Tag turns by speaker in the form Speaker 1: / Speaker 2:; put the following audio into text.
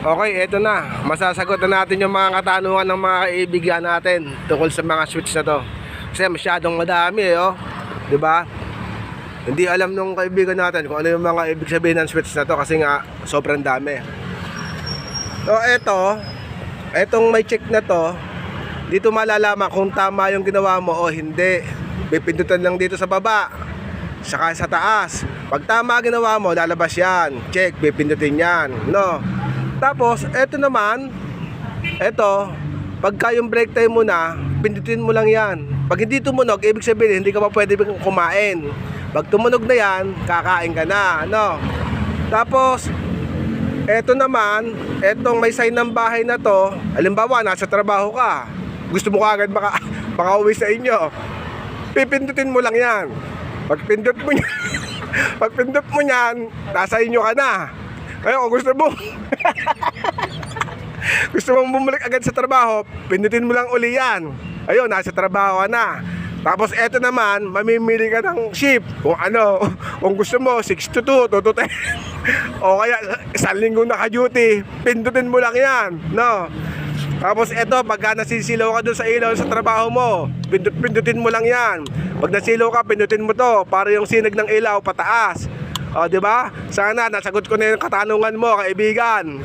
Speaker 1: Okay, eto na. Masasagot na natin yung mga katanungan ng mga kaibigan natin tungkol sa mga switch na to. Kasi masyadong madami oh. 'Di ba? Hindi alam nung kaibigan natin kung ano yung mga ibig sabihin ng switch na to kasi nga sobrang dami. So etong may check na to, dito malalaman kung tama yung ginawa mo o hindi. Pipindutan lang dito sa baba, saka sa taas. Pag tama ginawa mo, lalabas yan. Check, pipindutin yan, no? Tapos, eto naman, pagka yung break time mo na, pindutin mo lang yan. Pag hindi tumunog, ibig sabihin, hindi ka pa pwede kumain. Pag tumunog na yan, kakain ka na, no? Tapos, eto naman, etong may sign ng bahay na to, halimbawa, nasa trabaho ka, gusto mo kagad makauwi sa inyo, pipindutin mo lang yan. Pagpindot mo yan, nasa inyo ka na. Kaya kung gusto mong bumalik agad sa trabaho, pindutin mo lang uli yan. Ayun, nasa trabaho ka na. Tapos eto naman, mamimili ka ng shift. Kung gusto mo 6 to 2, 2 to 10. O kaya isang linggo naka-duty, pindutin mo lang yan, no? Tapos eto, pagka nasisilaw ka doon sa ilaw sa trabaho mo, pindutin mo lang yan. Pag nasilaw ka, pindutin mo to para yung sinag ng ilaw pataas. O, di ba? Sana nasagot ko na yung katanungan mo, kaibigan.